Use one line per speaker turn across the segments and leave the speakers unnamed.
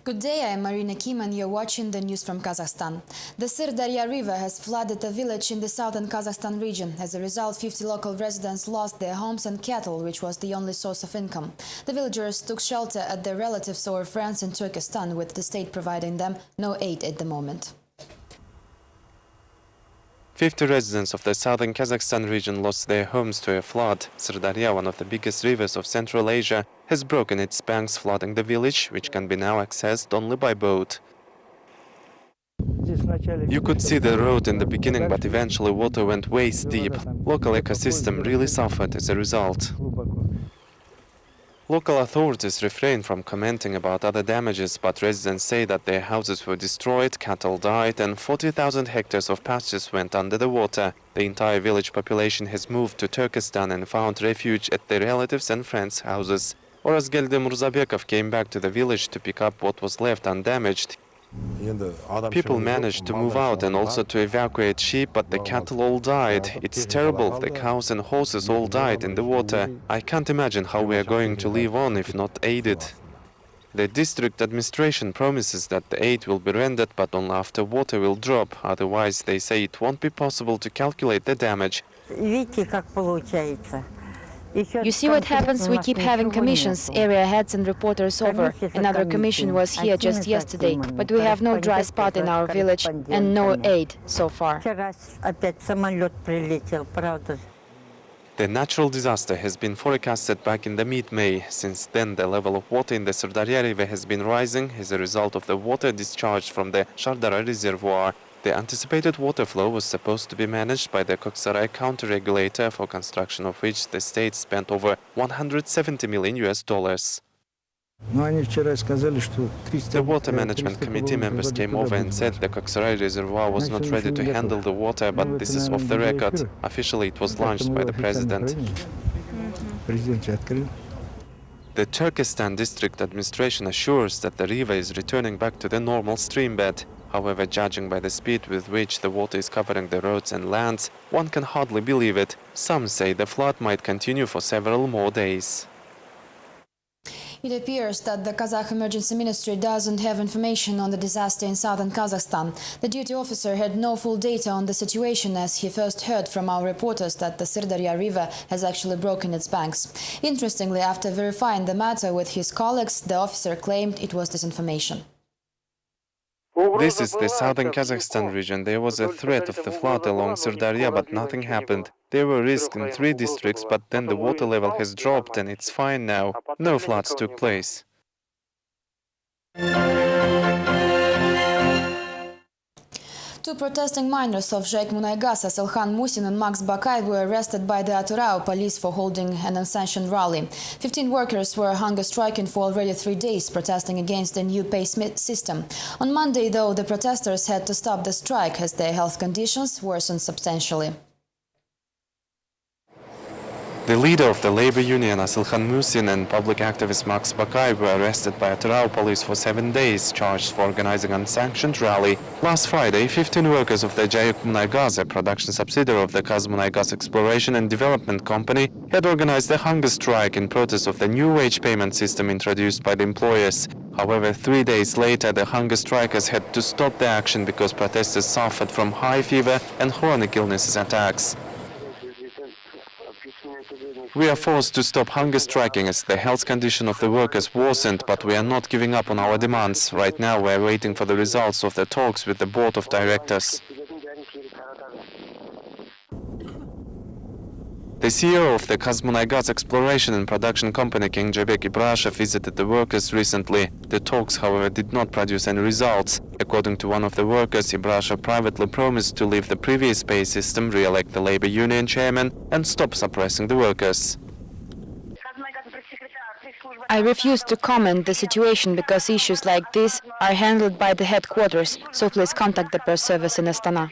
Good day, I am Marina Kim and you're watching the news from Kazakhstan. The Sirdarya River has flooded a village in the southern Kazakhstan region. As a result, 50 local residents lost their homes and cattle, which was the only source of income. The villagers took shelter at their relatives or friends in Turkestan, with the state providing them no aid at the moment.
50 residents of the southern Kazakhstan region lost their homes to a flood. Sirdarya, one of the biggest rivers of Central Asia, has broken its banks, flooding the village, which can be now accessed only by boat. You could see the road in the beginning, but eventually water went waist deep. Local ecosystem really suffered as a result. Local authorities refrain from commenting about other damages, but residents say that their houses were destroyed, cattle died, and 40,000 hectares of pastures went under the water. The entire village population has moved to Turkestan and found refuge at their relatives' and friends' houses. Orazgelde Murzabekov came back to the village to pick up what was left undamaged. People managed to move out and also to evacuate sheep, but the cattle all died. It's terrible. The cows and horses all died in the water. I can't imagine how we are going to live on if not aided. The district administration promises that the aid will be rendered, but only after water will drop. Otherwise, they say it won't be possible to calculate the damage.
You see what happens? We keep having commissions, area heads and reporters over. Another commission was here just yesterday, but we have no dry spot in our village and no aid so far.
The natural disaster has been forecasted back in the mid-May. Since then, the level of water in the Sirdarya River has been rising as a result of the water discharged from the Shardara reservoir. The anticipated water flow was supposed to be managed by the Koksarай counter-regulator, for construction of which the state spent over $170 million. The Water Management Committee members came over and said the Koksarай reservoir was not ready to handle the water, but this is off the record. Officially, it was launched by the president. The Turkestan district administration assures that the river is returning back to the normal stream bed. However, judging by the speed with which the water is covering the roads and lands, one can hardly believe it. Some say the flood might continue for several more days.
It appears that the Kazakh Emergency Ministry doesn't have information on the disaster in southern Kazakhstan. The duty officer had no full data on the situation, as he first heard from our reporters that the Sirdarya River has actually broken its banks. Interestingly, after verifying the matter with his colleagues, the officer claimed it was disinformation.
This is the southern Kazakhstan region. There was a threat of the flood along Sirdarya, but nothing happened. There were risks in 3 districts, but then the water level has dropped and it's fine now. No floods took place.
Two protesting miners of Jake Munaygas, Aselkhan Musin and Max Bakay, were arrested by the Aturao police for holding an unsanctioned rally. 15 workers were hunger striking for already 3 days, protesting against the new pay system. On Monday, though, the protesters had to stop the strike as their health conditions worsened substantially.
The leader of the labor union, Aselkhan Musin, and public activist Max Bakay were arrested by Aturao police for 7 days, charged for organizing an unsanctioned rally. Last Friday, 15 workers of the Jayuk Munaygas, a production subsidiary of the Kazmunaygas Exploration and Development Company, had organized a hunger strike in protest of the new wage payment system introduced by the employers. However, 3 days later, the hunger strikers had to stop the action because protesters suffered from high fever and chronic illnesses attacks. We are forced to stop hunger striking as the health condition of the workers worsened, but we are not giving up on our demands. Right now we are waiting for the results of the talks with the board of directors. The CEO of the Kazmunaygas Exploration and Production Company, King Jabek Ibrashev, visited the workers recently. The talks, however, did not produce any results. According to one of the workers, Ibrashev privately promised to leave the previous pay system, re-elect the labor union chairman, and stop suppressing the workers.
I refuse to comment the situation because issues like this are handled by the headquarters, so please contact the press service in Astana.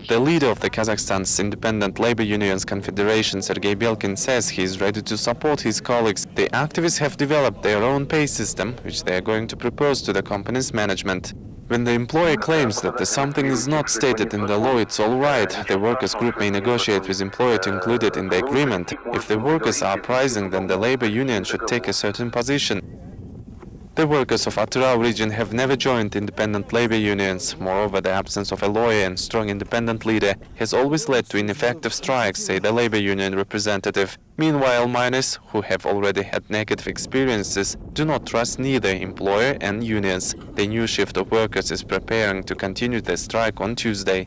The leader of the Kazakhstan's Independent Labor Unions Confederation, Sergei Belkin, says he is ready to support his colleagues. The activists have developed their own pay system, which they are going to propose to the company's management. When the employer claims that something is not stated in the law, it's all right. The workers' group may negotiate with employer to include it in the agreement. If the workers are uprising, then the labor union should take a certain position. The workers of Atyrau region have never joined independent labor unions. Moreover, the absence of a lawyer and strong independent leader has always led to ineffective strikes, say the labor union representative. Meanwhile, miners, who have already had negative experiences, do not trust neither employer and unions. The new shift of workers is preparing to continue the strike on Tuesday.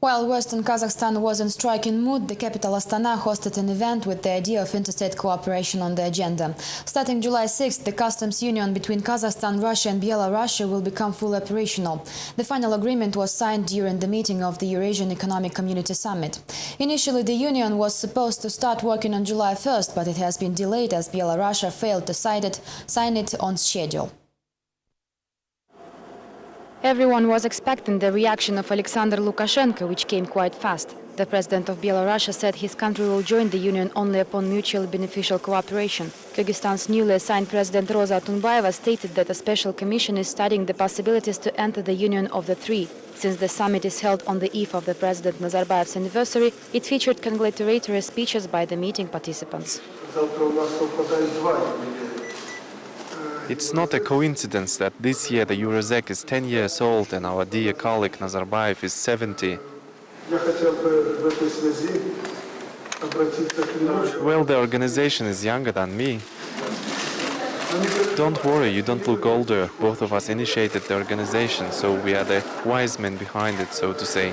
While Western Kazakhstan was in striking mood, the capital Astana hosted an event with the idea of interstate cooperation on the agenda. Starting July 6th, the customs union between Kazakhstan, Russia and Belarus will become fully operational. The final agreement was signed during the meeting of the Eurasian Economic Community Summit. Initially, the union was supposed to start working on July 1st, but it has been delayed as Belarus failed to sign it on schedule.
Everyone was expecting the reaction of Alexander Lukashenko, which came quite fast. The president of Belarus said his country will join the union only upon mutually beneficial cooperation. Kyrgyzstan's newly assigned president Roza Otunbayeva stated that a special commission is studying the possibilities to enter the union of the three. Since the summit is held on the eve of the President Nazarbayev's anniversary, it featured congratulatory speeches by the meeting participants.
It's not a coincidence that this year the Eurozec is 10 years old and our dear colleague Nazarbayev is 70. Well, the organization is younger than me. Don't worry, you don't look older. Both of us initiated the organization, so we are the wise men behind it, so to say.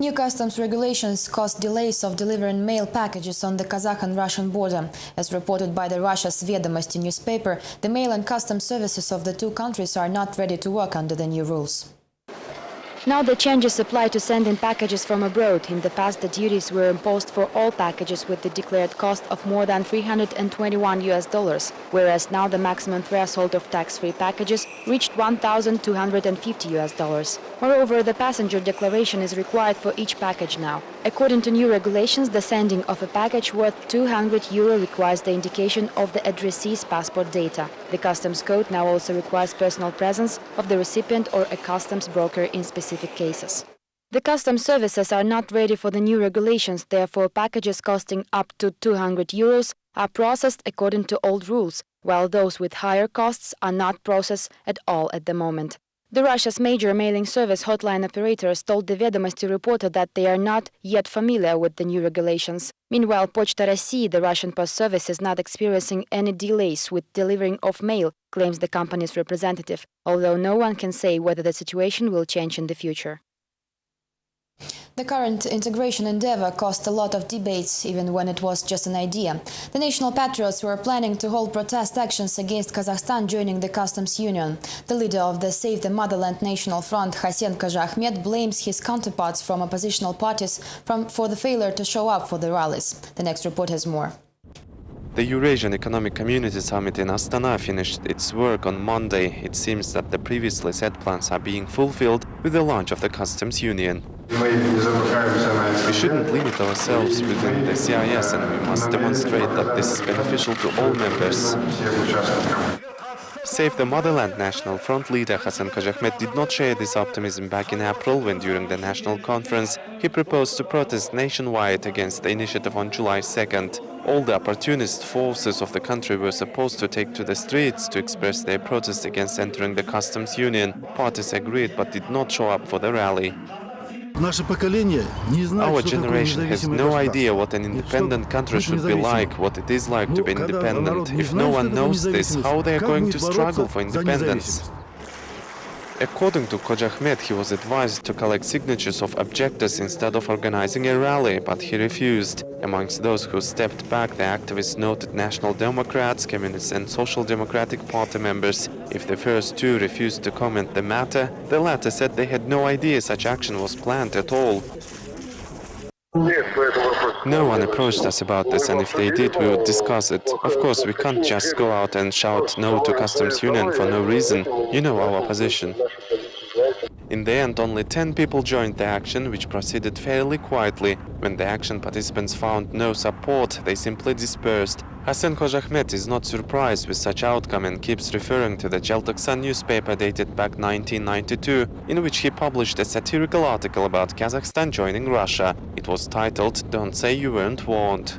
New customs regulations caused delays of delivering mail packages on the Kazakh and Russian border. As reported by the Russia's Vedomosti newspaper, the mail and customs services of the two countries are not ready to work under the new rules.
Now the changes apply to sending packages from abroad. In the past, the duties were imposed for all packages with the declared cost of more than $321, whereas now the maximum threshold of tax-free packages reached $1,250. Moreover, the passenger declaration is required for each package now. According to new regulations, the sending of a package worth €200 requires the indication of the addressee's passport data. The customs code now also requires personal presence of the recipient or a customs broker in specific cases. The customs services are not ready for the new regulations, therefore packages costing up to €200 are processed according to old rules, while those with higher costs are not processed at all at the moment. The Russia's major mailing service hotline operators told the Vedomosti reporter that they are not yet familiar with the new regulations. Meanwhile, Pochta России, the Russian post service, is not experiencing any delays with delivering of mail, claims the company's representative, although no one can say whether the situation will change in the future.
The current integration endeavor caused a lot of debates, even when it was just an idea. The National Patriots were planning to hold protest actions against Kazakhstan joining the customs union. The leader of the Save the Motherland National Front, Hasen Kajahmet, blames his counterparts from oppositional parties for the failure to show up for the rallies. The next report has more.
The Eurasian Economic Community Summit in Astana finished its work on Monday. It seems that the previously set plans are being fulfilled with the launch of the customs union. We shouldn't limit ourselves within the CIS, and we must demonstrate that this is beneficial to all members. Save the Motherland National Front leader Hasen Kajahmet did not share this optimism back in April when, during the national conference, he proposed to protest nationwide against the initiative on July 2nd. All the opportunist forces of the country were supposed to take to the streets to express their protest against entering the customs union. Parties agreed but did not show up for the rally. Our generation has no idea what an independent country should be like, what it is like to be independent. If no one knows this, how they are going to struggle for independence? According to Kajahmet, he was advised to collect signatures of objectors instead of organizing a rally, but he refused. Amongst those who stepped back, the activists noted National Democrats, Communists and Social Democratic Party members. If the first two refused to comment the matter, the latter said they had no idea such action was planned at all. No one approached us about this, and if they did, we would discuss it. Of course, we can't just go out and shout no to customs union for no reason. You know our position. In the end, only 10 people joined the action, which proceeded fairly quietly. When the action participants found no support, they simply dispersed. Hasen Kajahmet is not surprised with such outcome and keeps referring to the Kazakhstan newspaper dated back 1992, in which he published a satirical article about Kazakhstan joining Russia. It was titled "Don't Say You Weren't Warned."